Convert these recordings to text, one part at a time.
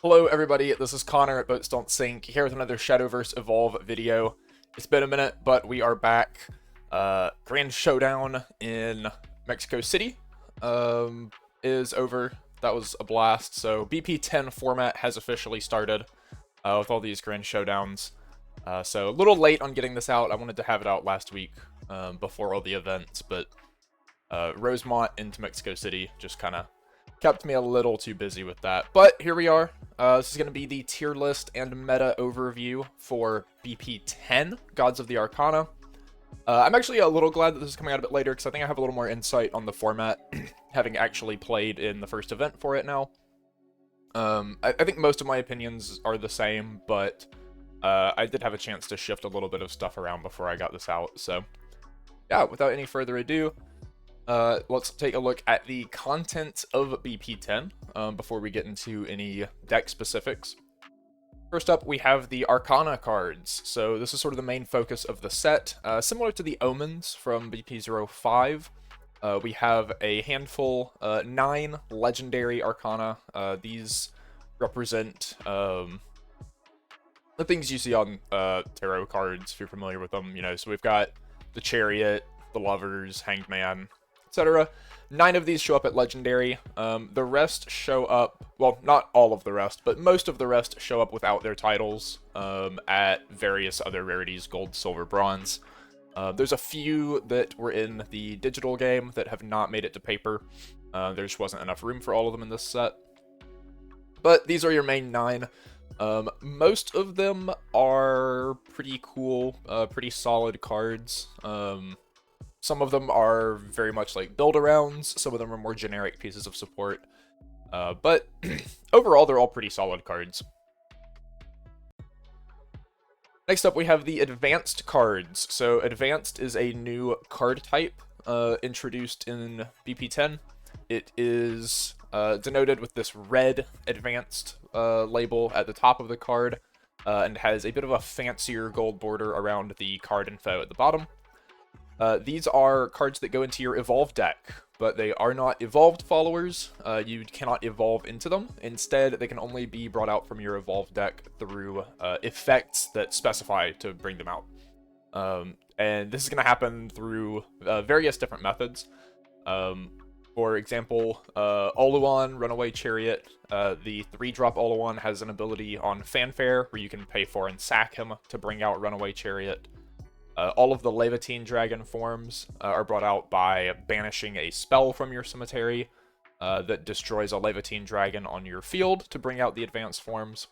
Hello everybody, this is Connor at BoatsDon'tSink, here with another Shadowverse Evolve video. It's been a minute, but we are back. Grand Showdown in Mexico City is over. That was a blast. So BP10 format has officially started with all these Grand Showdowns. So a little late on getting this out. I wanted to have it out last week before all the events, but Rosemont into Mexico City just kind of kept me a little too busy with that. But here we are. This is going to be the tier list and meta overview for BP10, Gods of the Arcana. I'm actually a little glad that this is coming out a bit later, because I think I have a little more insight on the format, having actually played in the first event for it now. I think most of my opinions are the same, but I did have a chance to shift a little bit of stuff around before I got this out. So yeah, without any further ado, let's take a look at the content of BP10 before we get into any deck specifics. First up, we have the Arcana cards. So this is sort of the main focus of the set. Similar to the Omens from BP05, we have a handful, 9 legendary Arcana. These represent the things you see on tarot cards, if you're familiar with them. You know, so we've got the Chariot, the Lovers, Hanged Man, etc. 9 of these show up at Legendary. The rest show up, well, not all of the rest, but most of the rest show up without their titles at various other rarities, Gold, Silver, Bronze. There's a few that were in the digital game that have not made it to paper. There just wasn't enough room for all of them in this set. But these are your main 9. Most of them are pretty cool, pretty solid cards. Some of them are very much like build-arounds, some of them are more generic pieces of support, but overall they're all pretty solid cards. Next up we have the Advanced cards. So Advanced is a new card type introduced in BP10. It is denoted with this red Advanced label at the top of the card, and has a bit of a fancier gold border around the card info at the bottom. These are cards that go into your Evolve deck, but they are not Evolved followers. You cannot evolve into them. Instead, they can only be brought out from your Evolve deck through effects that specify to bring them out. And this is going to happen through various different methods. For example, Oluwan, Runaway Chariot, the 3-drop Oluwan has an ability on Fanfare, where you can pay for and sack him to bring out Runaway Chariot. All of the Levantine Dragon forms are brought out by banishing a spell from your cemetery that destroys a Levantine Dragon on your field to bring out the advanced forms.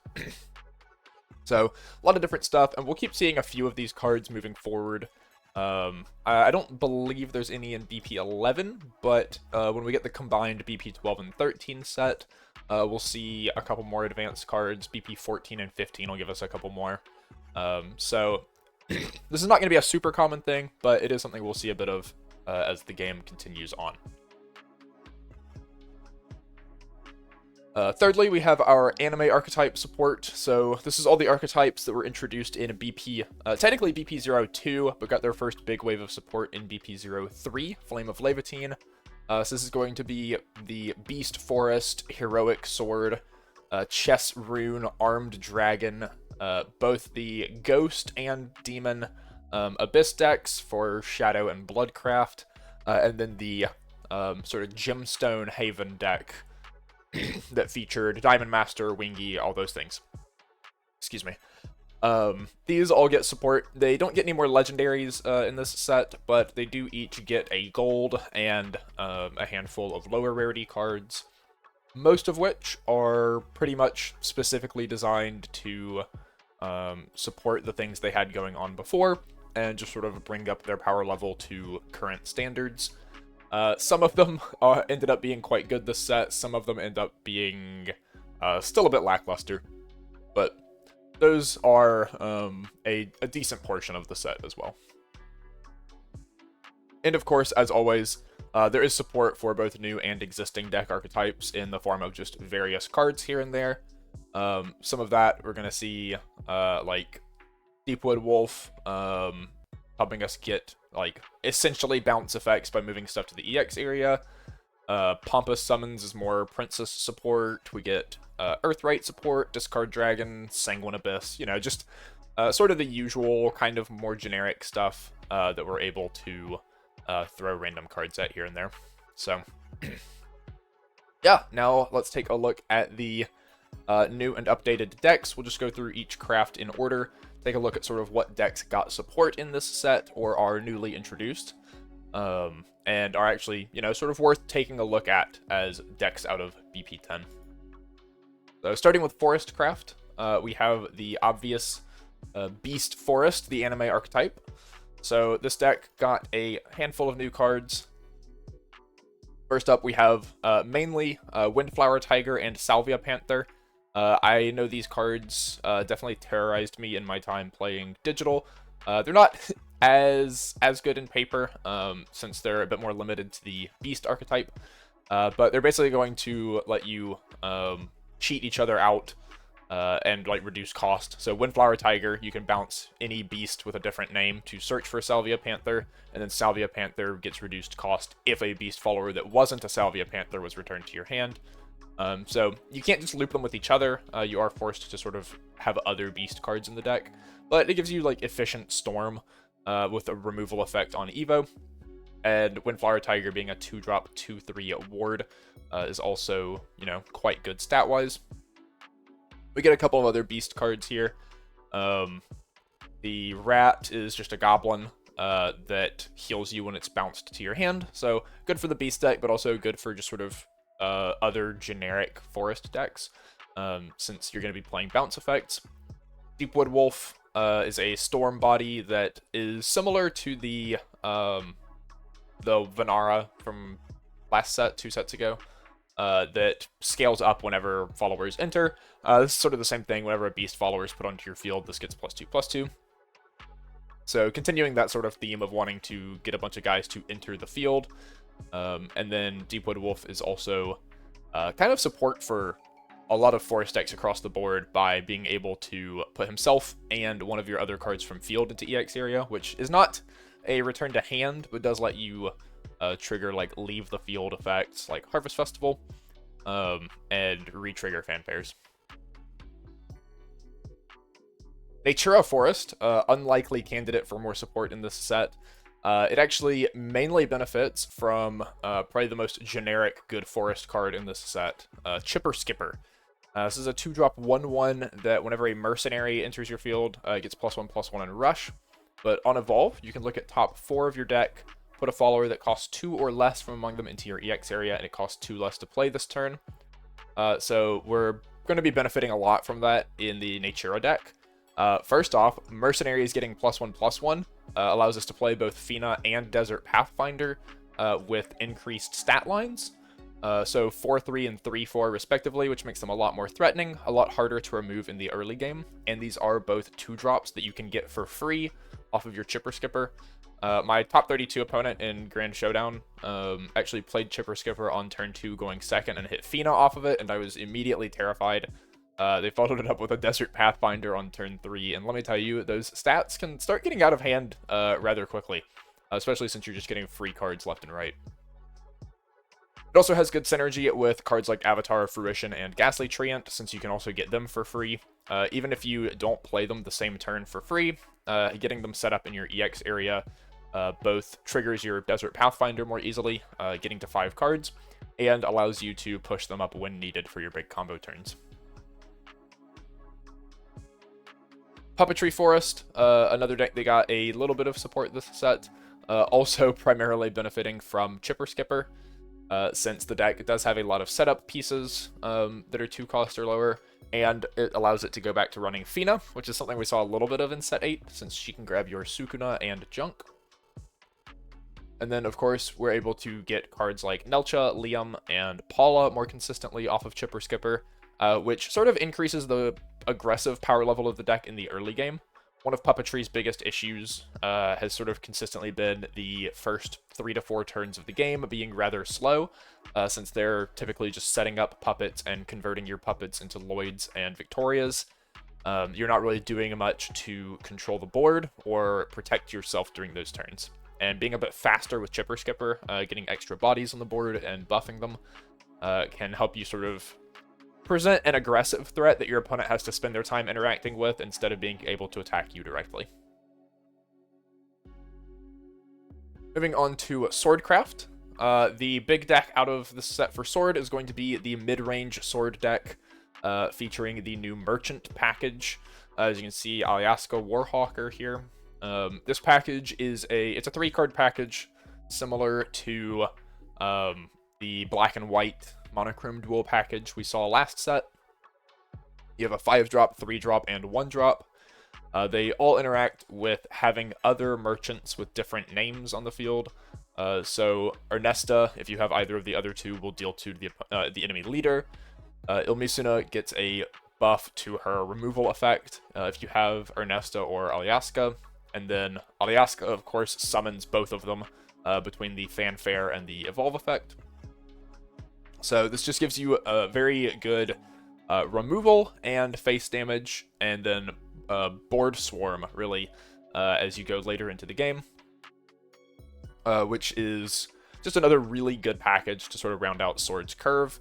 So, a lot of different stuff, and we'll keep seeing a few of these cards moving forward. I don't believe there's any in BP11, but when we get the combined BP12 and 13 set, we'll see a couple more advanced cards. BP14 and 15 will give us a couple more. So this is not going to be a super common thing, but it is something we'll see a bit of as the game continues on. Thirdly, we have our anime archetype support. So this is all the archetypes that were introduced in BP, technically BP02, but got their first big wave of support in BP03, Flame of Levantine. So this is going to be the Beast Forest, Heroic Sword, Chess Rune, Armed Dragon, both the Ghost and Demon Abyss decks for Shadow and Bloodcraft, and then the sort of Gemstone Haven deck that featured Diamond Master, Wingy, all those things. Excuse me. These all get support. They don't get any more legendaries in this set, but they do each get a gold and a handful of lower rarity cards, most of which are pretty much specifically designed to support the things they had going on before, and just sort of bring up their power level to current standards. Some of them ended up being quite good this set, some of them end up being still a bit lackluster, but those are a decent portion of the set as well. And of course, as always, there is support for both new and existing deck archetypes in the form of just various cards here and there. Some of that we're going to see, like Deepwood Wolf, helping us get, like, essentially bounce effects by moving stuff to the EX area. Pompous Summons is more Princess support. We get Earthright support, Discard Dragon, Sanguine Abyss, you know, just sort of the usual kind of more generic stuff that we're able to throw random cards at here and there. So, yeah, now let's take a look at the new and updated decks. We'll just go through each craft in order, take a look at sort of what decks got support in this set or are newly introduced, and are actually, you know, sort of worth taking a look at as decks out of BP10. So starting with Forest Craft, we have the obvious Beast Forest, the anime archetype. So this deck got a handful of new cards. First up, we have mainly Windflower Tiger and Salvia Panther. I know these cards definitely terrorized me in my time playing digital. They're not as good in paper, since they're a bit more limited to the Beast archetype. But they're basically going to let you cheat each other out and like reduce cost. So Windflower Tiger, you can bounce any beast with a different name to search for Salvia Panther, and then Salvia Panther gets reduced cost if a beast follower that wasn't a Salvia Panther was returned to your hand. So you can't just loop them with each other. You are forced to sort of have other beast cards in the deck, but it gives you like efficient Storm with a removal effect on Evo. And Windflower Tiger being a 2-drop 2/3 ward is also, you know, quite good stat-wise. We get a couple of other beast cards here. The Rat is just a goblin that heals you when it's bounced to your hand. So good for the beast deck, but also good for just sort of other generic forest decks, since you're going to be playing bounce effects. Deepwood Wolf is a storm body that is similar to the Vanara from last set, 2 sets ago, that scales up whenever followers enter. This is sort of the same thing. Whenever a beast follower is put onto your field, this gets +2/+2. So continuing that sort of theme of wanting to get a bunch of guys to enter the field. And then Deepwood Wolf is also kind of support for a lot of forest decks across the board by being able to put himself and one of your other cards from field into EX area, which is not a return to hand, but does let you trigger like leave the field effects like Harvest Festival, and re-trigger fanfares. Natura Forest, unlikely candidate for more support in this set. It actually mainly benefits from probably the most generic good forest card in this set, Chipper Skipper. This is a 2-drop 1/1 that whenever a mercenary enters your field, it gets +1/+1 in Rush. But on Evolve, you can look at top 4 of your deck, put a follower that costs 2 or less from among them into your EX area, and it costs 2 less to play this turn. So we're going to be benefiting a lot from that in the Natura deck. First off, Mercenary is getting +1/+1, allows us to play both Fina and Desert Pathfinder with increased stat lines. So 4/3 and 3/4 respectively, which makes them a lot more threatening, a lot harder to remove in the early game. And these are both 2-drops that you can get for free off of your Chipper Skipper. My top 32 opponent in Grand Showdown actually played Chipper Skipper on turn 2 going second and hit Fina off of it, and I was immediately terrified. They followed it up with a Desert Pathfinder on turn 3, and let me tell you, those stats can start getting out of hand rather quickly, especially since you're just getting free cards left and right. It also has good synergy with cards like Avatar of Fruition and Ghastly Treant, since you can also get them for free. Even if you don't play them the same turn for free, getting them set up in your EX area both triggers your Desert Pathfinder more easily, getting to 5 cards, and allows you to push them up when needed for your big combo turns. Puppetry Forest, another deck that got a little bit of support this set, also primarily benefiting from Chipper Skipper, since the deck does have a lot of setup pieces that are 2 cost or lower, and it allows it to go back to running Fina, which is something we saw a little bit of in set 8, since she can grab your Sukuna and Junk. And then, of course, we're able to get cards like Nelcha, Liam, and Paula more consistently off of Chipper Skipper, which sort of increases the aggressive power level of the deck in the early game. One of Puppetry's biggest issues has sort of consistently been the first 3 to 4 turns of the game being rather slow, since they're typically just setting up puppets and converting your puppets into Lloyds and Victorias. You're not really doing much to control the board or protect yourself during those turns. And being a bit faster with Chipper Skipper, getting extra bodies on the board and buffing them, can help you sort of present an aggressive threat that your opponent has to spend their time interacting with instead of being able to attack you directly. Moving on to Swordcraft. The big deck out of the set for Sword is going to be the mid-range Sword deck, featuring the new Merchant package. As you can see, Alyaska Warhawker here. This package is it's a 3-card package, similar to the black and white monochrome duel package we saw last set. You have a 5-drop, 3-drop, and 1-drop. They all interact with having other merchants with different names on the field. So Ernesta, if you have either of the other two, will deal 2 to the enemy leader. Ilmisuna gets a buff to her removal effect if you have Ernesta or Alyaska. And then Alyaska, of course, summons both of them between the Fanfare and the Evolve effect. So this just gives you a very good removal and face damage, and then board swarm, really, as you go later into the game. Which is just another really good package to sort of round out Sword's curve.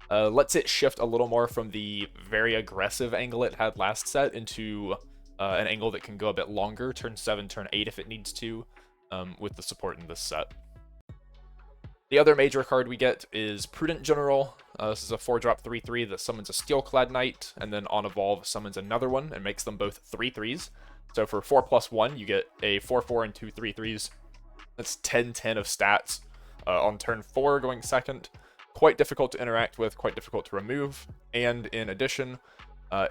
Lets it shift a little more from the very aggressive angle it had last set into an angle that can go a bit longer, turn 7, turn 8 if it needs to, with the support in this set. The other major card we get is Prudent General. This is a 4-drop 3/3 that summons a Steelclad Knight, and then on Evolve summons another one and makes them both 3/3s. So for 4+1, you get a 4/4 and 2 3/3s. That's 10/10 of stats on turn 4 going second. Quite difficult to interact with, quite difficult to remove, and in addition,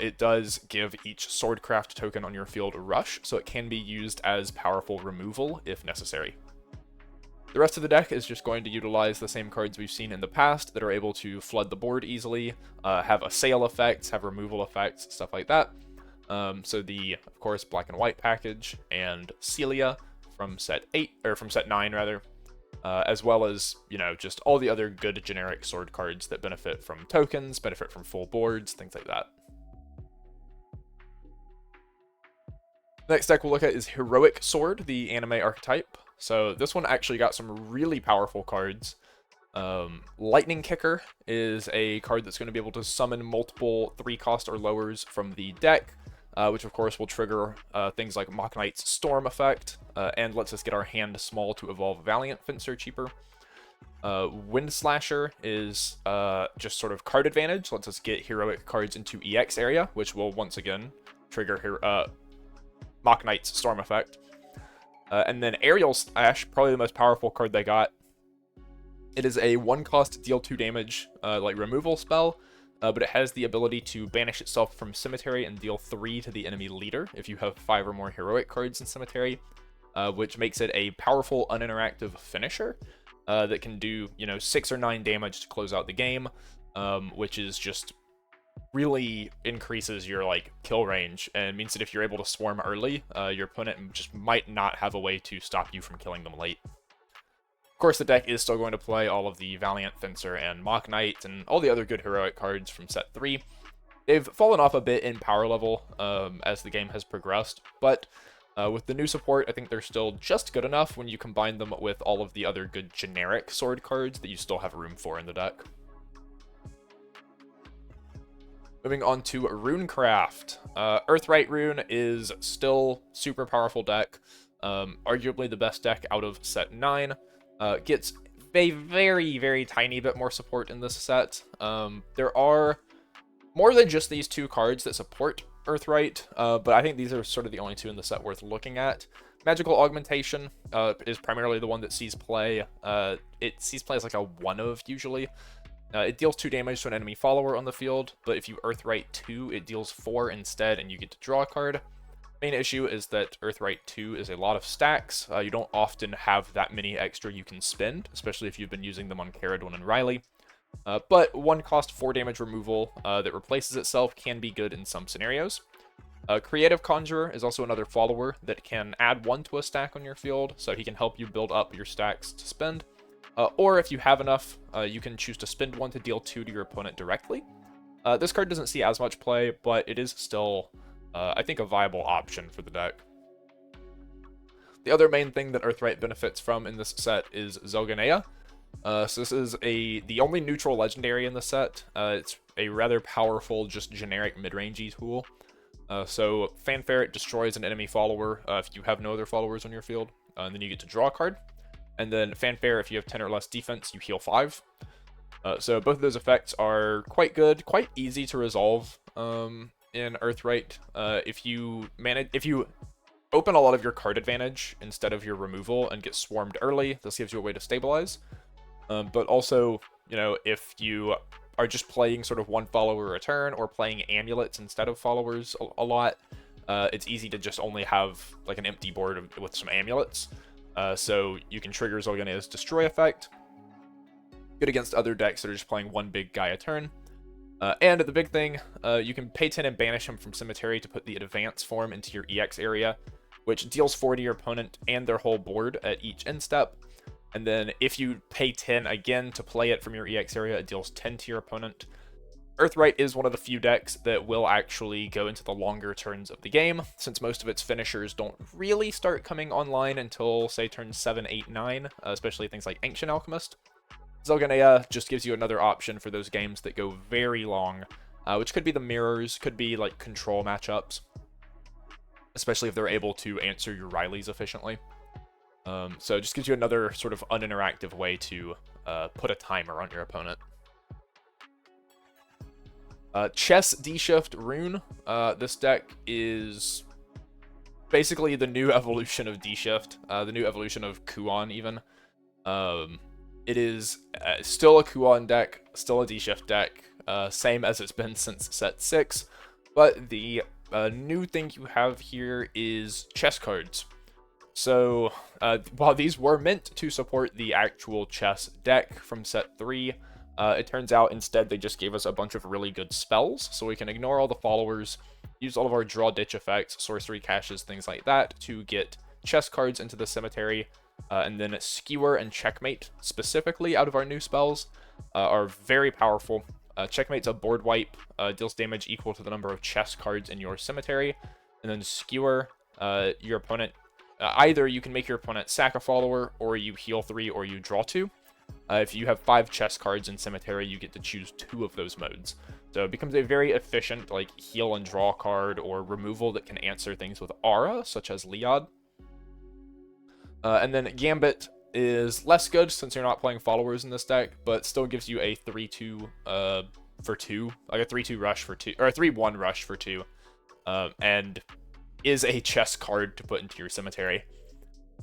it does give each Swordcraft token on your field a rush, so it can be used as powerful removal if necessary. The rest of the deck is just going to utilize the same cards we've seen in the past that are able to flood the board easily, have assail effects, have removal effects, stuff like that. So of course, black and white package and Celia from set 8, or from set 9 rather, as well as, just all the other good generic Sword cards that benefit from tokens, benefit from full boards, things like that. Next deck we'll look at is Heroic Sword, the anime archetype. So this one actually got some really powerful cards. Lightning Kicker is a card that's going to be able to summon multiple 3-cost or lowers from the deck, which of course will trigger things like Mach Knight's Storm effect, and lets us get our hand small to evolve Valiant Fencer cheaper. Wind Slasher is just sort of card advantage, lets us get heroic cards into EX area, which will once again trigger Mach Knight's Storm effect. And then Aerial Slash, probably the most powerful card they got. It is a 1-cost deal 2 damage, like removal spell, but it has the ability to banish itself from Cemetery and deal 3 to the enemy leader if you have 5 or more heroic cards in Cemetery, which makes it a powerful uninteractive finisher that can do, 6 or 9 damage to close out the game, which is just really increases your kill range, and means that if you're able to swarm early, your opponent just might not have a way to stop you from killing them late. Of course, the deck is still going to play all of the Valiant Fencer and Mach Knight and all the other good heroic cards from set 3. They've fallen off a bit in power level as the game has progressed, but with the new support, I think they're still just good enough when you combine them with all of the other good generic Sword cards that you still have room for in the deck. Moving on to Runecraft. Earthright Rune is still super powerful deck, arguably the best deck out of set 9. Gets a very, very tiny bit more support in this set. There are more than just these 2 cards that support Earthright, but I think these are sort of the only 2 in the set worth looking at. Magical Augmentation is primarily the one that sees play. It sees play as like a 1-of usually. It deals 2 damage to an enemy follower on the field, but if you Earthright 2, it deals 4 instead, and you get to draw a card. Main issue is that Earthright 2 is a lot of stacks. You don't often have that many extra you can spend, especially if you've been using them on Caradon and Riley. But 1-cost 4 damage removal that replaces itself can be good in some scenarios. Creative Conjurer is also another follower that can add 1 to a stack on your field, so he can help you build up your stacks to spend. Or if you have enough, you can choose to spend 1 to deal 2 to your opponent directly. This card doesn't see as much play, but it is still, I think, a viable option for the deck. The other main thing that Earthright benefits from in this set is Zelganea. So this is the only neutral legendary in the set. It's a rather powerful, just generic mid-rangey tool. So Fanfare, it destroys an enemy follower if you have no other followers on your field, and then you get to draw a card. And then Fanfare, if you have 10 or less defense, you heal 5. So both of those effects are quite good, quite easy to resolve in Earthright. If you open a lot of your card advantage instead of your removal and get swarmed early, this gives you a way to stabilize. But also, you know, if you are just playing sort of one follower a turn or playing amulets instead of followers a lot, it's easy to just only have like an empty board with some amulets. So you can trigger Zolganea's Destroy effect. Good against other decks that are just playing one big guy a turn. And the big thing, you can pay 10 and banish him from Cemetery to put the advance form into your EX area, which deals 4 to your opponent and their whole board at each end step. And then if you pay 10 again to play it from your EX area, it deals 10 to your opponent. Earthright is one of the few decks that will actually go into the longer turns of the game, since most of its finishers don't really start coming online until, say, turns 7, 8, 9, especially things like Ancient Alchemist. Zolganea just gives you another option for those games that go very long, which could be the mirrors, could be like control matchups, especially if they're able to answer your Rileys efficiently. So it just gives you another sort of uninteractive way to put a timer on your opponent. Chess D-Shift Rune. This deck is basically the new evolution of D-Shift, the new evolution of Kuon even. It is still a Kuon deck, still a D-Shift deck, same as it's been since set 6, but the new thing you have here is chess cards. So, while these were meant to support the actual chess deck from set 3, it turns out instead they just gave us a bunch of really good spells, so we can ignore all the followers, use all of our draw ditch effects, sorcery caches, things like that, to get chess cards into the cemetery, and then Skewer and Checkmate, specifically out of our new spells, are very powerful. Checkmate's a board wipe, deals damage equal to the number of chess cards in your cemetery, and then Skewer, your opponent, either you can make your opponent sack a follower, or you heal 3, or you draw 2. If you have 5 chess cards in cemetery, you get to choose 2 of those modes. So it becomes a very efficient, like, heal and draw card, or removal that can answer things with aura, such as Liad. And then Gambit is less good since you're not playing followers in this deck, but still gives you a 3-2 for 2, like a 3-2 rush for 2, or a 3-1 rush for 2, and is a chess card to put into your cemetery.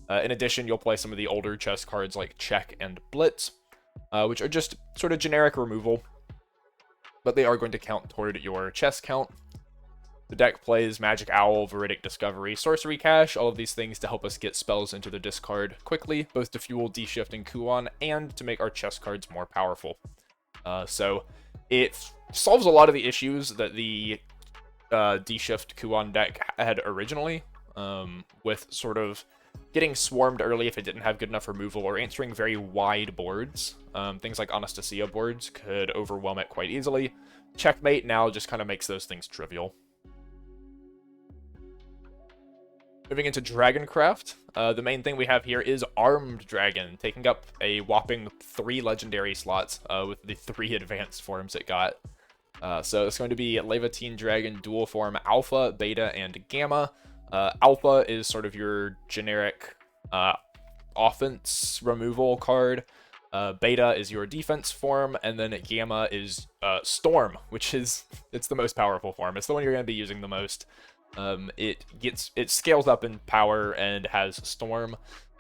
In addition, you'll play some of the older chess cards like Check and Blitz, which are just sort of generic removal, but they are going to count toward your chess count. The deck plays Magic Owl, Veridic Discovery, Sorcery Cache, all of these things to help us get spells into the discard quickly, both to fuel D-Shift and Kuon, and to make our chess cards more powerful. So it solves a lot of the issues that the D-Shift Kuon deck had originally, with sort of getting swarmed early if it didn't have good enough removal, or answering very wide boards. Things like Anastasia boards could overwhelm it quite easily. Checkmate now just kind of makes those things trivial. Moving into Dragoncraft, the main thing we have here is Armed Dragon, taking up a whopping 3 legendary slots with the 3 advanced forms it got. So it's going to be Levantine Dragon dual form Alpha, Beta, and Gamma. Alpha is sort of your generic offense removal card. Beta is your defense form, and then Gamma is Storm, which is it's the most powerful form. It's the one you're going to be using the most. It scales up in power and has Storm.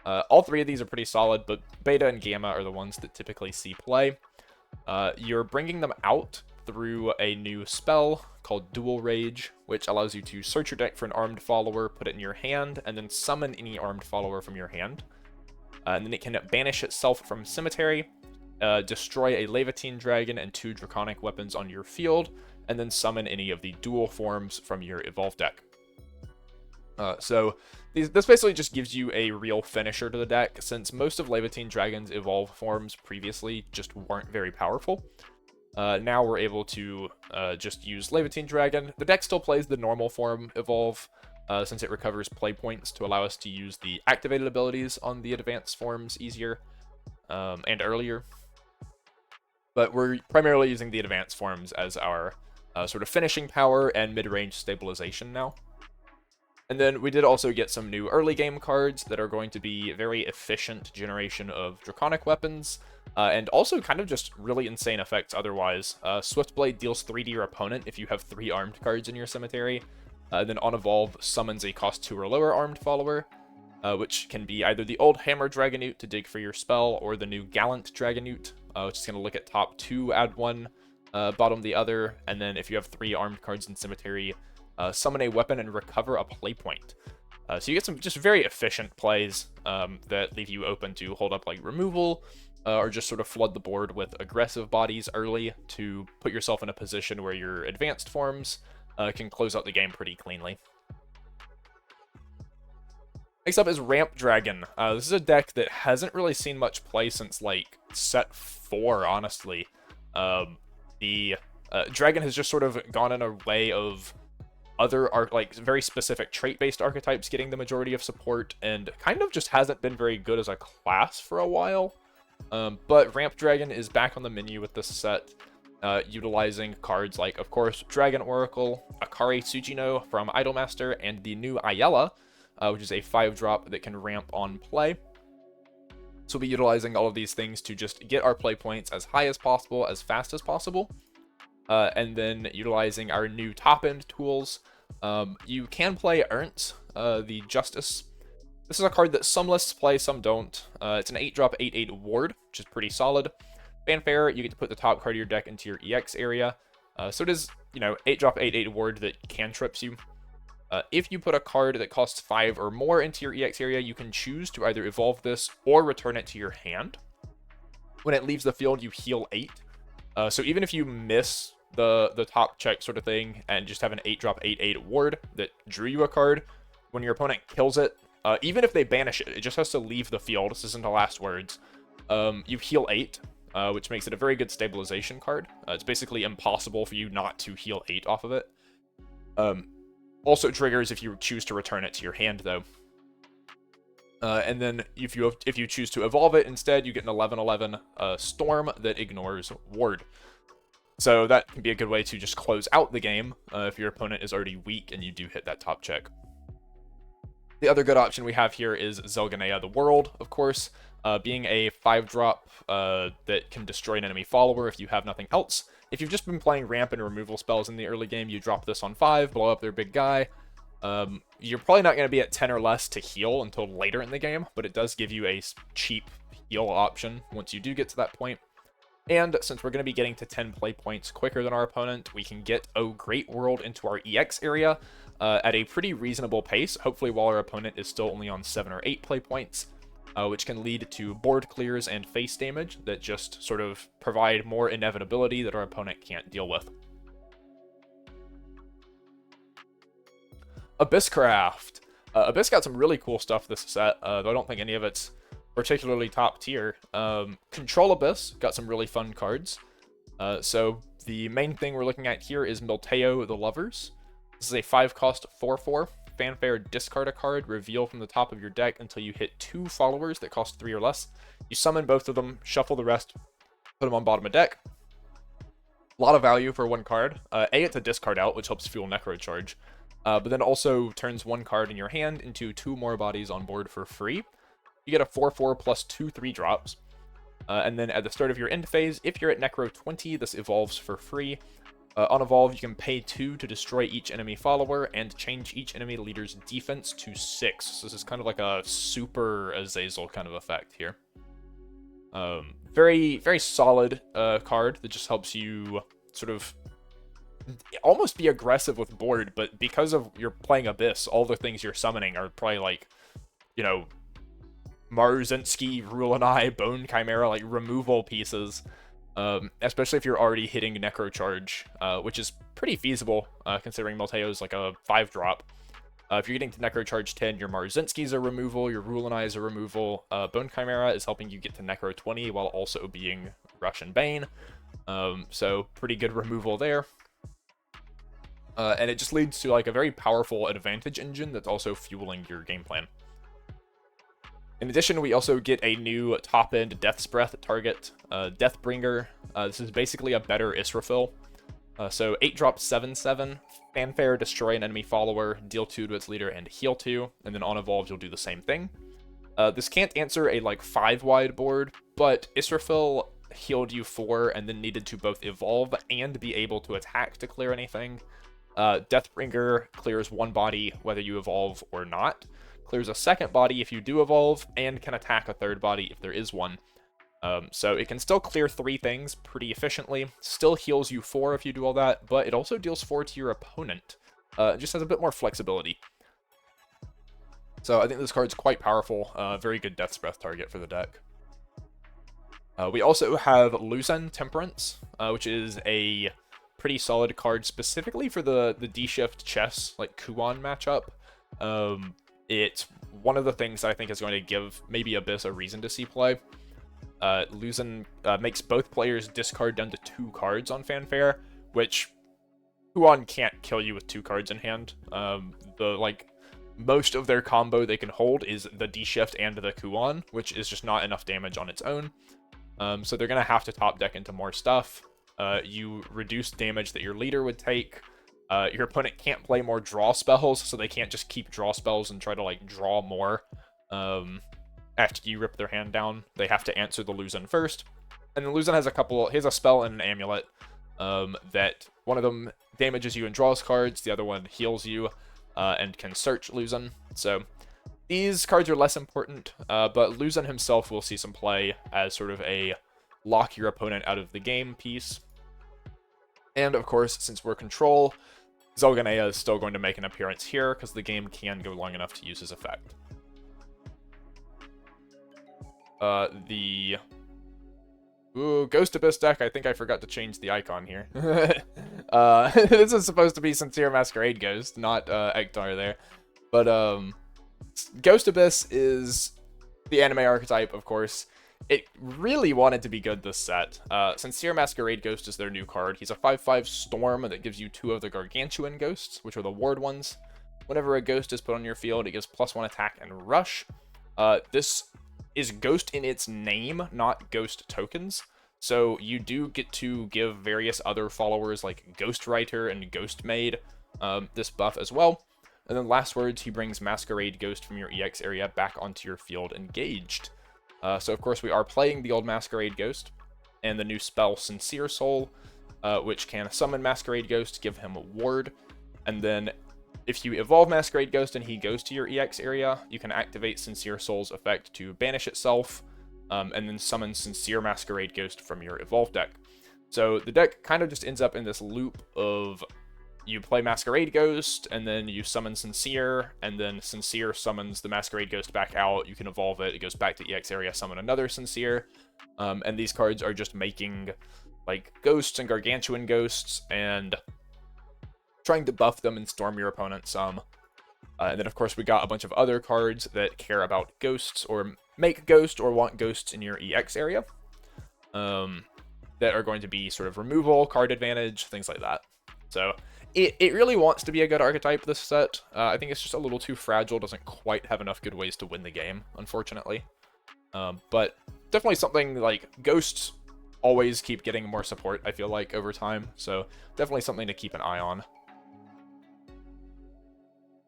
All 3 of these are pretty solid, but Beta and Gamma are the ones that typically see play. You're bringing them out through a new spell called Dual Rage, which allows you to search your deck for an armed follower, put it in your hand, and then summon any armed follower from your hand. And then it can banish itself from Cemetery, destroy a Levantine Dragon and 2 Draconic weapons on your field, and then summon any of the dual forms from your Evolve deck. So this basically just gives you a real finisher to the deck, since most of Levantine Dragon's Evolve forms previously just weren't very powerful. Now we're able to just use Levantine Dragon. The deck still plays the normal form Evolve, since it recovers play points to allow us to use the activated abilities on the advanced forms easier. and earlier. But we're primarily using the advanced forms as our sort of finishing power and mid-range stabilization now. And then we did also get some new early game cards that are going to be very efficient generation of draconic weapons, and also kind of just really insane effects otherwise. Swiftblade deals 3 to your opponent if you have 3 armed cards in your cemetery. Then on evolve summons a cost 2 or lower armed follower, which can be either the old Hammer Dragonute to dig for your spell, or the new Gallant Dragonute, which is going to look at top 2, add 1, bottom the other, and then if you have 3 armed cards in cemetery, summon a weapon and recover a play point. So you get some just very efficient plays that leave you open to hold up like removal, or just sort of flood the board with aggressive bodies early to put yourself in a position where your advanced forms can close out the game pretty cleanly. Next up is Ramp Dragon. This is a deck that hasn't really seen much play since like set 4, honestly. The Dragon has just sort of gone in a way of other like very specific trait-based archetypes getting the majority of support, and kind of just hasn't been very good as a class for a while. But Ramp Dragon is back on the menu with this set, utilizing cards like, of course, Dragon Oracle, Akari Tsujino from Idolmaster, and the new Ayala, which is a 5-drop that can ramp on play. So we'll be utilizing all of these things to just get our play points as high as possible, as fast as possible. And then utilizing our new top-end tools. You can play Ernst, the Justice. This is a card that some lists play, some don't. It's an 8-drop 8/8 ward, which is pretty solid. Fanfare, you get to put the top card of your deck into your EX area. So it is, 8-drop 8/8 ward that cantrips you. If you put a card that costs 5 or more into your EX area, you can choose to either evolve this or return it to your hand. When it leaves the field, you heal 8. So even if you miss the top check sort of thing and just have an 8-drop 8/8 ward that drew you a card, when your opponent kills it, even if they banish it, it just has to leave the field. This isn't the last words. You heal 8, which makes it a very good stabilization card. It's basically impossible for you not to heal 8 off of it. Also triggers if you choose to return it to your hand, though. And then if you choose to evolve it instead, you get an 11/11 Storm that ignores Ward. So that can be a good way to just close out the game if your opponent is already weak and you do hit that top check. The other good option we have here is Zelganea the World, of course, being a 5-drop that can destroy an enemy follower if you have nothing else. If you've just been playing ramp and removal spells in the early game, you drop this on 5, blow up their big guy. You're probably not going to be at 10 or less to heal until later in the game, but it does give you a cheap heal option once you do get to that point. And since we're going to be getting to 10 play points quicker than our opponent, we can get Oh Great World into our EX area at a pretty reasonable pace, hopefully while our opponent is still only on 7 or 8 play points, which can lead to board clears and face damage that just sort of provide more inevitability that our opponent can't deal with. Abysscraft. Abyss got some really cool stuff this set, though I don't think any of it's particularly top tier. Control Abyss got some really fun cards. So the main thing we're looking at here is Milteo the Lovers. This is a 5-cost 4/4. Fanfare, discard a card, reveal from the top of your deck until you hit 2 followers that cost 3 or less. You summon both of them, shuffle the rest, put them on bottom of deck. A lot of value for 1 card. It's a discard out, which helps fuel Necro Charge. But then also turns 1 card in your hand into 2 more bodies on board for free. You get a 4/4 plus 2 3-drops. And then at the start of your end phase, if you're at Necro 20, this evolves for free. On evolve, you can pay 2 to destroy each enemy follower and change each enemy leader's defense to 6. So this is kind of like a super Azazel kind of effect here. Very, very solid card that just helps you sort of almost be aggressive with board, but because of you're playing Abyss, all the things you're summoning are probably like, Marzinski, Rule and I, Bone Chimera, like removal pieces. Especially if you're already hitting Necro Charge, which is pretty feasible, considering Milteo is like a 5-drop. If you're getting to Necro Charge 10, your Marzinski's a removal, your Rule and I is a removal. Bone Chimera is helping you get to Necro 20 while also being Russian Bane. So pretty good removal there. And it just leads to like a very powerful advantage engine that's also fueling your game plan. In addition, we also get a new top-end Death's Breath target, Deathbringer. This is basically a better Israfil. So 8-drop 7/7, Fanfare, destroy an enemy follower, deal 2 to its leader, and heal 2, and then on evolve you'll do the same thing. This can't answer a like 5-wide board, but Israfil healed you 4 and then needed to both evolve and be able to attack to clear anything. Deathbringer clears 1 body whether you evolve or not, clears a 2nd body if you do evolve, and can attack a 3rd body if there is one. So it can still clear 3 things pretty efficiently, still heals you 4 if you do all that, but it also deals 4 to your opponent. It just has a bit more flexibility. So I think this card's quite powerful, very good Death's Breath target for the deck. We also have Luzen Temperance, which is a pretty solid card specifically for the D-Shift chess, like Kuon matchup. It's one of the things that I think is going to give maybe Abyss a reason to see play. Luzen makes both players discard down to 2 cards on Fanfare, which Kuon can't kill you with 2 cards in hand. Most of their combo they can hold is the D-Shift and the Kuon, which is just not enough damage on its own. So they're going to have to top deck into more stuff. You reduce damage that your leader would take. Your opponent can't play more draw spells, so they can't just keep draw spells and try to like draw more after you rip their hand down. They have to answer the Luzen first. And the Luzen has he has a spell and an amulet that one of them damages you and draws cards, the other one heals you and can search Luzen. So these cards are less important, but Luzen himself will see some play as sort of a lock your opponent out of the game piece. And of course, since we're control, Zelganea is still going to make an appearance here because the game can go long enough to use his effect. The Ghost Abyss deck, I think I forgot to change the icon here. This is supposed to be Sincere Masquerade Ghost, not Ektar there. But Ghost Abyss is the anime archetype, of course. It really wanted to be good this set. Sincere Masquerade Ghost is their new card. He's a 5/5 Storm that gives you 2 of the Gargantuan Ghosts, which are the ward ones. Whenever a ghost is put on your field, it gives +1 attack and rush. This is Ghost in its name, not Ghost tokens. So you do get to give various other followers like Ghostwriter and Ghostmaid this buff as well. And then last words, he brings Masquerade Ghost from your EX area back onto your field engaged. So of course we are playing the old Masquerade Ghost, and the new spell Sincere Soul, which can summon Masquerade Ghost, give him a ward, and then if you evolve Masquerade Ghost and he goes to your EX area, you can activate Sincere Soul's effect to banish itself, and then summon Sincere Masquerade Ghost from your evolve deck. So the deck kind of just ends up in this loop of you play Masquerade Ghost, and then you summon Sincere, and then Sincere summons the Masquerade Ghost back out. You can evolve it. It goes back to EX area, summon another Sincere. And these cards are just making like ghosts and Gargantuan Ghosts and trying to buff them and storm your opponent some. And then, of course, we got a bunch of other cards that care about ghosts or make ghosts or want ghosts in your EX area that are going to be sort of removal, card advantage, things like that. So it really wants to be a good archetype, this set. I think it's just a little too fragile, doesn't quite have enough good ways to win the game, unfortunately. But definitely something like ghosts always keep getting more support, I feel like, over time. So definitely something to keep an eye on.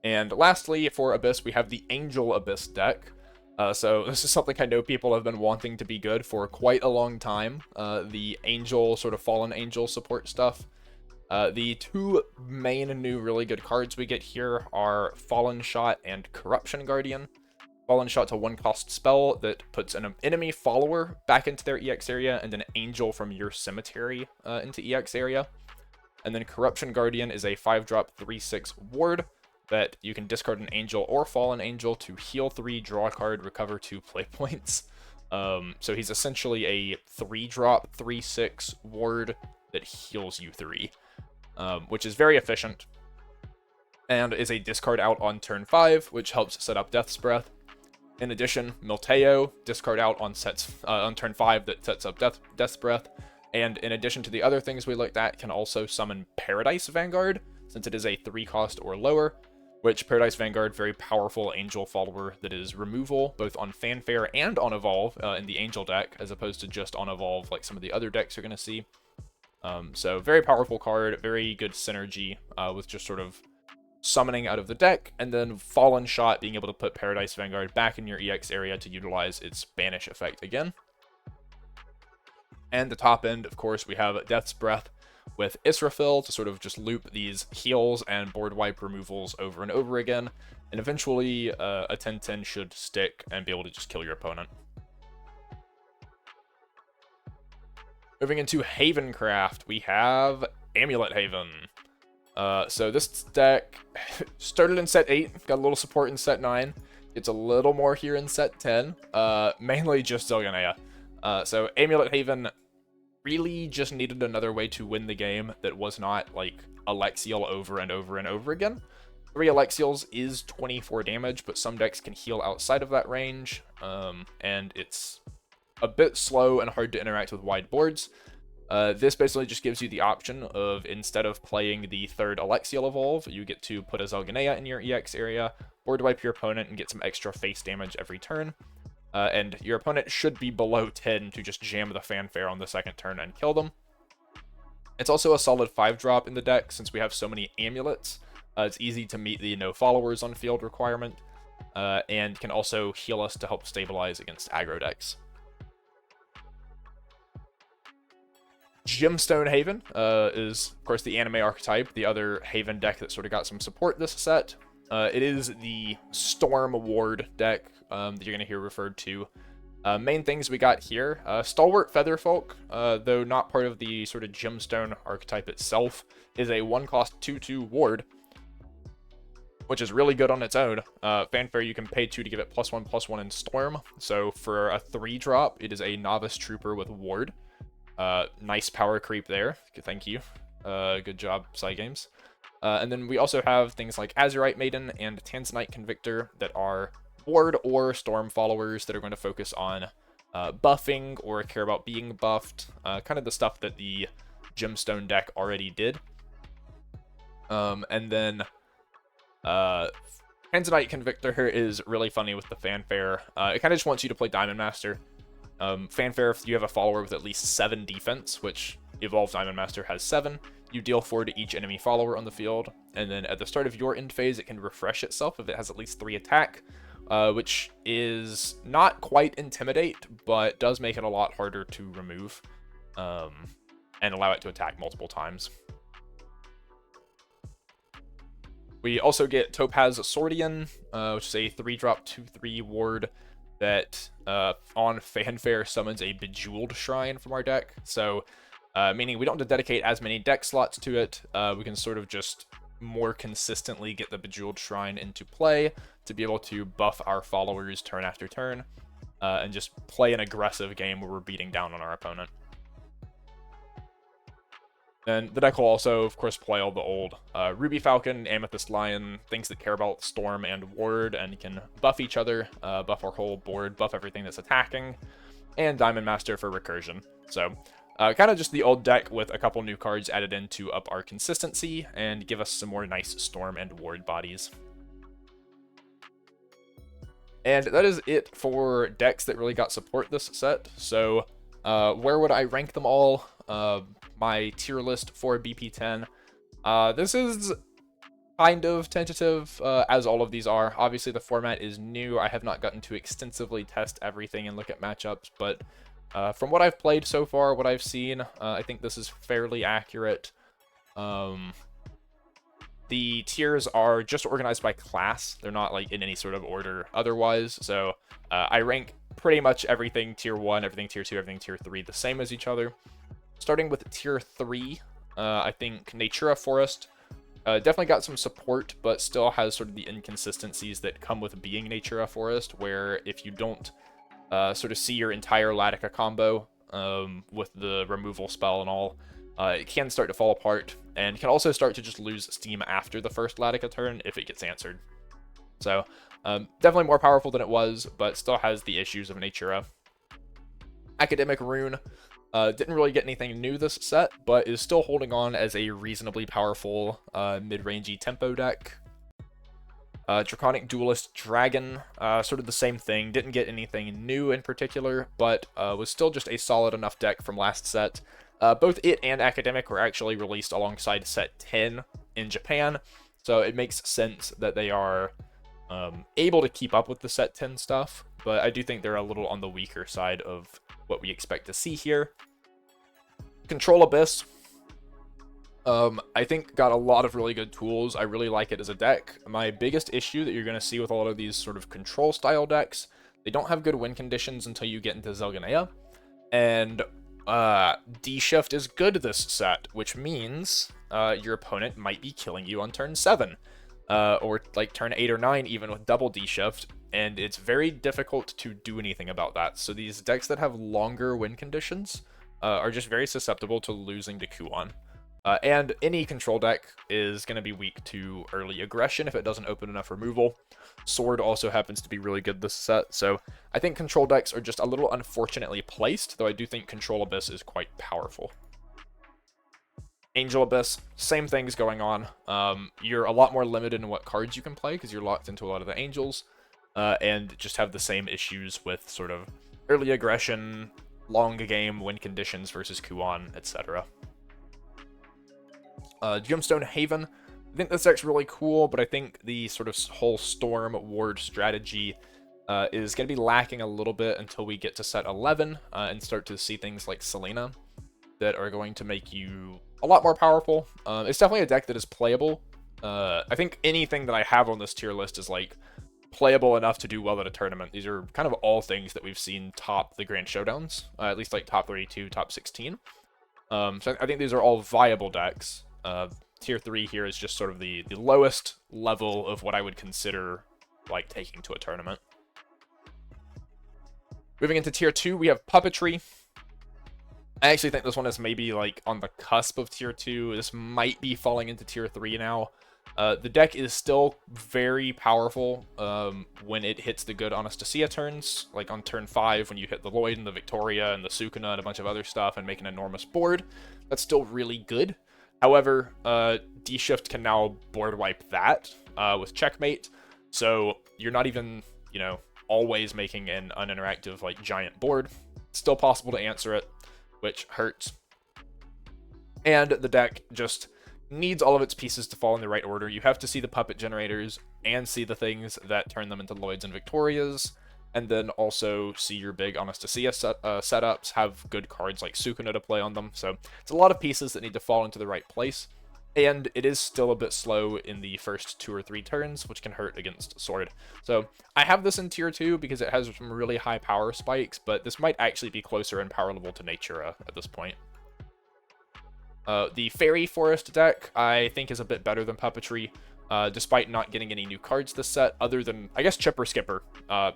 And lastly, for Abyss, we have the Angel Abyss deck. So this is something I know people have been wanting to be good for quite a long time. The Angel, sort of Fallen Angel support stuff. The 2 main new really good cards we get here are Fallen Shot and Corruption Guardian. Fallen Shot's a 1-cost spell that puts an enemy follower back into their EX area and an angel from your cemetery into EX area. And then Corruption Guardian is a 5-drop 3/6 ward that you can discard an angel or fallen angel to heal 3, draw a card, recover 2 play points. So he's essentially a 3-drop 3/6 ward that heals you 3. Which is very efficient, and is a discard out on turn 5, which helps set up Death's Breath. In addition, Milteo, discard out on turn 5 that sets up Death's Breath, and in addition to the other things we looked at, can also summon Paradise Vanguard, since it is a 3-cost or lower, which Paradise Vanguard, very powerful Angel follower that is removal, both on Fanfare and on Evolve in the Angel deck, as opposed to just on Evolve like some of the other decks you're going to see. So very powerful card, very good synergy with just sort of summoning out of the deck, and then Fallen Shot being able to put Paradise Vanguard back in your EX area to utilize its banish effect again. And the top end, of course, we have Death's Breath with Israfil to sort of just loop these heals and board wipe removals over and over again, and eventually a 10-10 should stick and be able to just kill your opponent. Moving into Havencraft, we have Amulet Haven. So this deck started in set 8, got a little support in set 9, gets a little more here in set 10, mainly just Zilganea. So Amulet Haven really just needed another way to win the game that was not like Alexiel over and over and over again. 3 Alexiels is 24 damage, but some decks can heal outside of that range, and it's a bit slow and hard to interact with wide boards. This basically just gives you the option of, instead of playing the 3rd Alexiel Evolve, you get to put a Zilganea in your EX area, board wipe your opponent, and get some extra face damage every turn. And your opponent should be below 10 to just jam the Fanfare on the 2nd turn and kill them. It's also a solid 5-drop in the deck, since we have so many amulets. It's easy to meet the no followers on field requirement, and can also heal us to help stabilize against aggro decks. Gemstone Haven is, of course, the anime archetype, the other Haven deck that sort of got some support this set. It is the Storm Ward deck that you're going to hear referred to. Main things we got here, Stalwart Featherfolk, though not part of the sort of Gemstone archetype itself, is a 1-cost 2/2 ward, which is really good on its own. Fanfare, you can pay 2 to give it +1/+1 in Storm, so for a 3-drop, it is a Novice Trooper with ward. Nice power creep there. Thank you. Good job, Cygames. And then we also have things like Azurite Maiden and Tanzanite Convictor that are ward or storm followers that are going to focus on buffing or care about being buffed. Kind of the stuff that the Gemstone deck already did. And then Tanzanite Convictor is really funny with the Fanfare. It kind of just wants you to play Diamond Master. Fanfare, if you have a follower with at least 7 defense, which Evolved Diamond Master has 7, you deal 4 to each enemy follower on the field, and then at the start of your end phase, it can refresh itself if it has at least 3 attack, which is not quite Intimidate, but does make it a lot harder to remove, and allow it to attack multiple times. We also get Topaz Swordian, which is a 3-drop 2/3 ward that on Fanfare summons a Bejeweled Shrine from our deck. So, meaning we don't have to dedicate as many deck slots to it. We can sort of just more consistently get the Bejeweled Shrine into play to be able to buff our followers turn after turn, and just play an aggressive game where we're beating down on our opponent. And the deck will also, of course, play all the old Ruby Falcon, Amethyst Lion, things that care about Storm and Ward, and can buff each other, buff our whole board, buff everything that's attacking, and Diamond Master for recursion. So, kind of just the old deck with a couple new cards added in to up our consistency and give us some more nice Storm and Ward bodies. And that is it for decks that really got support this set. So, where would I rank them all? My tier list for BP10. This is kind of tentative, as all of these are. Obviously, the format is new. I have not gotten to extensively test everything and look at matchups, but from what I've played so far, what I've seen, I think this is fairly accurate. The tiers are just organized by class. They're not like in any sort of order otherwise, so I rank pretty much everything tier 1, everything tier 2, everything tier 3 the same as each other. Starting with tier 3, I think Natura Forest definitely got some support, but still has sort of the inconsistencies that come with being Natura Forest, where if you don't sort of see your entire Latica combo with the removal spell and all, it can start to fall apart, and can also start to just lose steam after the first Latica turn if it gets answered. So, definitely more powerful than it was, but still has the issues of Natura. Academic Rune didn't really get anything new this set, but is still holding on as a reasonably powerful mid-rangey tempo deck. Draconic Duelist Dragon, sort of the same thing. Didn't get anything new in particular, but was still just a solid enough deck from last set. Both it and Academic were actually released alongside set 10 in Japan, so it makes sense that they are able to keep up with the set 10 stuff, but I do think they're a little on the weaker side of what we expect to see here. Control Abyss, I think got a lot of really good tools. I really like it as a deck. My biggest issue that you're going to see with a lot of these sort of control style decks, they don't have good win conditions until you get into Zelganea, and D-Shift is good this set, which means your opponent might be killing you on turn 7, or like turn 8 or 9 even with double D-Shift, and it's very difficult to do anything about that. So these decks that have longer win conditions are just very susceptible to losing to Kuon. And any control deck is going to be weak to early aggression if it doesn't open enough removal. Sword also happens to be really good this set, so I think control decks are just a little unfortunately placed, though I do think Control Abyss is quite powerful. Angel Abyss, same things going on. You're a lot more limited in what cards you can play because you're locked into a lot of the angels, and just have the same issues with sort of early aggression, long game, win conditions versus Kuon, etc. Gemstone Haven, I think this deck's really cool, but I think the sort of whole Storm Ward strategy is going to be lacking a little bit until we get to set 11 and start to see things like Selena that are going to make you a lot more powerful. It's definitely a deck that is playable. I think anything that I have on this tier list is like playable enough to do well at a tournament. These are kind of all things that we've seen top the Grand Showdowns, at least like top 32, top 16. So I think these are all viable decks. Tier 3 here is just sort of the lowest level of what I would consider like taking to a tournament. Moving into tier 2, we have Puppetry. I actually think this one is maybe like on the cusp of tier 2. This might be falling into tier 3 now. The deck is still very powerful when it hits the good Anastasia turns, like on turn 5 when you hit the Lloyd and the Victoria and the Sukuna and a bunch of other stuff and make an enormous board. That's still really good. However, D-Shift can now board wipe that with Checkmate, so you're not even, you know, always making an uninteractive, like, giant board. It's still possible to answer it, which hurts. And the deck just needs all of its pieces to fall in the right order. You have to see the puppet generators and see the things that turn them into Lloyds and Victorias, and then also see your big Anastasia setups, have good cards like Sukuna to play on them. So it's a lot of pieces that need to fall into the right place, and it is still a bit slow in the first 2 or 3 turns, which can hurt against Sword. So I have this in tier 2 because it has some really high power spikes, but this might actually be closer in power level to Natura at this point. The Fairy Forest deck, I think, is a bit better than Puppetry, despite not getting any new cards this set, other than, I guess, Chipper Skipper.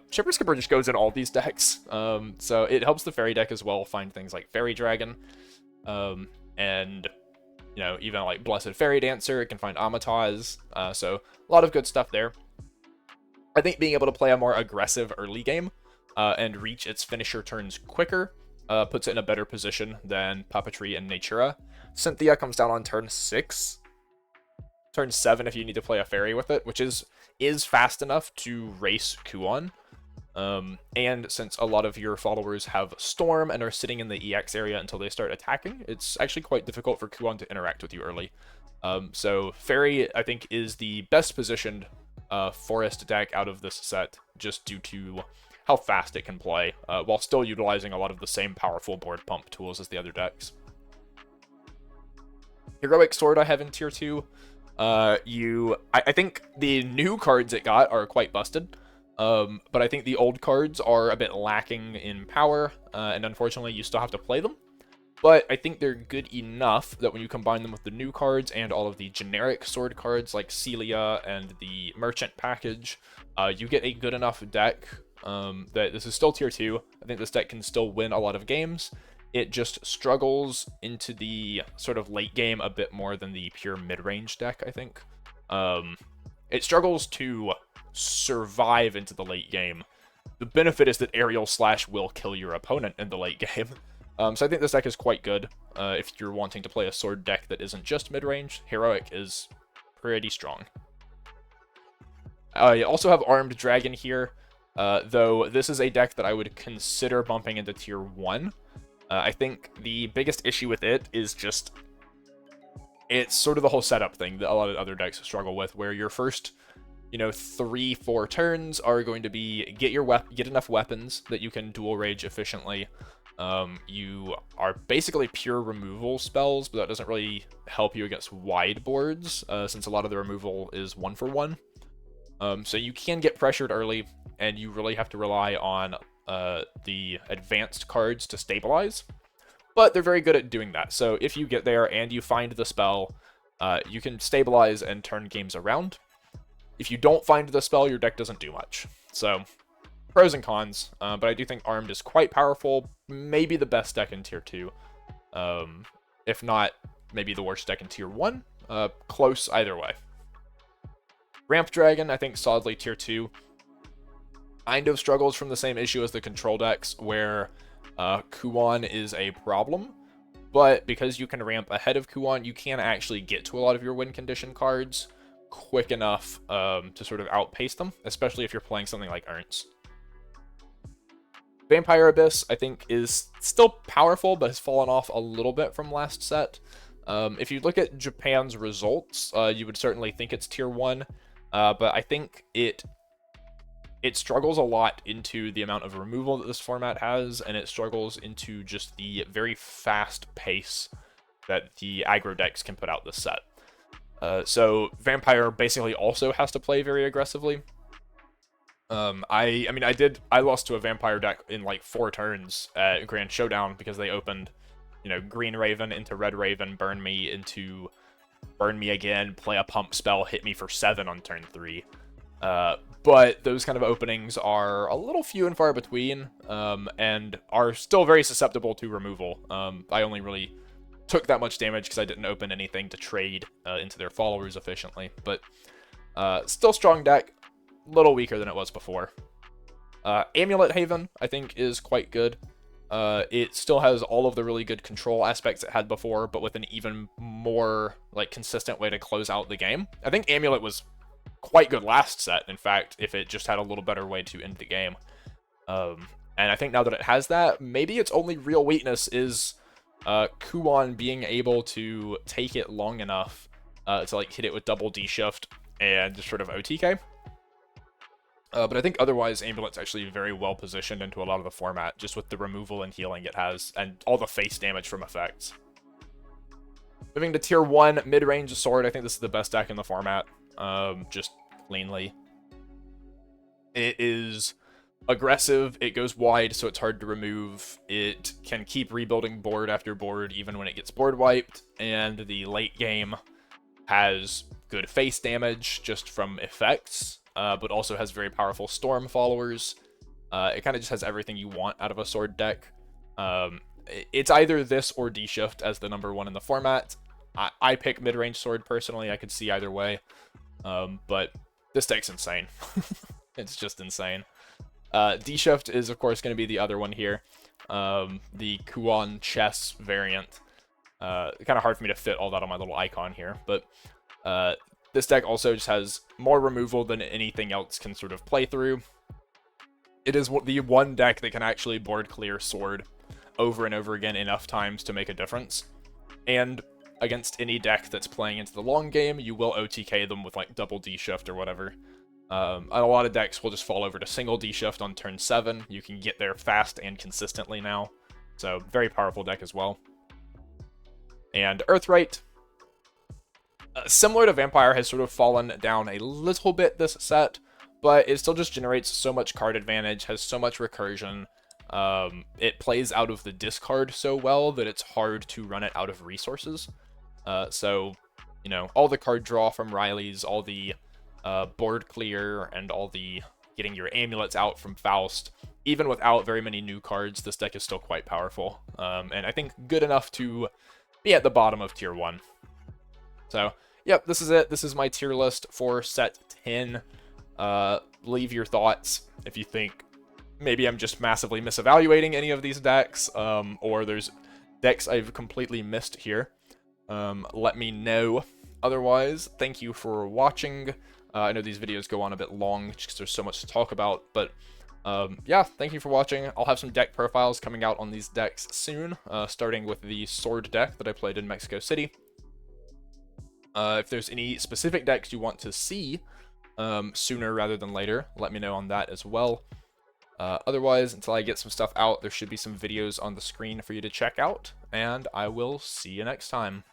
Chipper Skipper just goes in all these decks, so it helps the Fairy deck as well find things like Fairy Dragon, and, you know, even like Blessed Fairy Dancer, it can find Amataz, so a lot of good stuff there. I think being able to play a more aggressive early game, and reach its finisher turns quicker, puts it in a better position than Puppetry and Natura. Cynthia comes down on turn 6. Turn 7 if you need to play a fairy with it, which is fast enough to race Kuon. And since a lot of your followers have Storm and are sitting in the EX area until they start attacking, it's actually quite difficult for Kuon to interact with you early. So Fairy, I think, is the best positioned forest deck out of this set, just due to how fast it can play, while still utilizing a lot of the same powerful board pump tools as the other decks. Heroic Sword I have in tier 2. I think the new cards it got are quite busted, but I think the old cards are a bit lacking in power, and unfortunately you still have to play them. But I think they're good enough that when you combine them with the new cards and all of the generic sword cards like Celia and the Merchant package, you get a good enough deck that this is still tier 2. I think this deck can still win a lot of games. It just struggles into the sort of late game a bit more than the pure mid-range deck, I think. It struggles to survive into the late game. The benefit is that Aerial Slash will kill your opponent in the late game. So I think this deck is quite good if you're wanting to play a sword deck that isn't just mid-range. Heroic is pretty strong. I also have Armed Dragon here, though this is a deck that I would consider bumping into tier 1. I think the biggest issue with it is just it's sort of the whole setup thing that a lot of other decks struggle with, where your first, 3-4 turns are going to be get enough weapons that you can dual rage efficiently. You are basically pure removal spells, but that doesn't really help you against wide boards, since a lot of the removal is 1-for-1. So you can get pressured early, and you really have to rely on the advanced cards to stabilize. But they're very good at doing that. So if you get there and you find the spell, you can stabilize and turn games around. If you don't find the spell, your deck doesn't do much. So pros and cons, but I do think Armed is quite powerful, maybe the best deck in tier 2. If not, maybe the worst deck in tier 1. Close either way. Ramp Dragon, I think solidly tier 2. Kind of struggles from the same issue as the control decks, where Kuon is a problem, but because you can ramp ahead of Kuon, you can actually get to a lot of your win condition cards quick enough to sort of outpace them, especially if you're playing something like Ernst. Vampire Abyss, I think, is still powerful, but has fallen off a little bit from last set. If you look at Japan's results, you would certainly think it's tier 1, but I think it struggles a lot into the amount of removal that this format has, and it struggles into just the very fast pace that the aggro decks can put out this set. So Vampire basically also has to play very aggressively. I lost to a Vampire deck in like 4 turns at Grand Showdown because they opened, Green Raven into Red Raven, burn me into burn me again, play a pump spell, hit me for 7 on turn 3. But those kind of openings are a little few and far between, and are still very susceptible to removal. I only really took that much damage because I didn't open anything to trade into their followers efficiently. But still strong deck, a little weaker than it was before. Amulet Haven, I think, is quite good. It still has all of the really good control aspects it had before, but with an even more consistent way to close out the game. I think Amulet was quite good last set, in fact, if it just had a little better way to end the game. And I think now that it has that, maybe its only real weakness is Kuon being able to take it long enough to hit it with double D shift and just sort of OTK. But I think otherwise Amulet's actually very well positioned into a lot of the format, just with the removal and healing it has, and all the face damage from effects. Moving to tier 1, mid-range sword, I think this is the best deck in the format. Just cleanly. It is aggressive, it goes wide, so it's hard to remove. It can keep rebuilding board after board, even when it gets board wiped, and the late game has good face damage just from effects, but also has very powerful storm followers. It kind of just has everything you want out of a sword deck. It's either this or D-Shift as the number 1 in the format. I pick mid-range sword personally, I could see either way. But this deck's insane. It's just insane. D-Shift is, of course, going to be the other one here. The Kuon chess variant. Kind of hard for me to fit all that on my little icon here, but this deck also just has more removal than anything else can sort of play through. It is the one deck that can actually board clear sword over and over again enough times to make a difference. And against any deck that's playing into the long game, you will OTK them with double D-Shift or whatever. And a lot of decks will just fall over to single D-Shift on turn 7. You can get there fast and consistently now. So, very powerful deck as well. And Earthright, similar to Vampire, has sort of fallen down a little bit this set, but it still just generates so much card advantage, has so much recursion. It plays out of the discard so well that it's hard to run it out of resources. So, all the card draw from Riley's, all the board clear, and all the getting your amulets out from Faust, even without very many new cards, this deck is still quite powerful. And I think good enough to be at the bottom of tier 1. So, yep, this is it. This is my tier list for set 10. Leave your thoughts if you think maybe I'm just massively misevaluating any of these decks, or there's decks I've completely missed here. Let me know. Otherwise, thank you for watching. I know these videos go on a bit long just because there's so much to talk about, but yeah, thank you for watching. I'll have some deck profiles coming out on these decks soon, starting with the sword deck that I played in Mexico City. If there's any specific decks you want to see sooner rather than later, let me know on that as well. Otherwise, until I get some stuff out, there should be some videos on the screen for you to check out, and I will see you next time.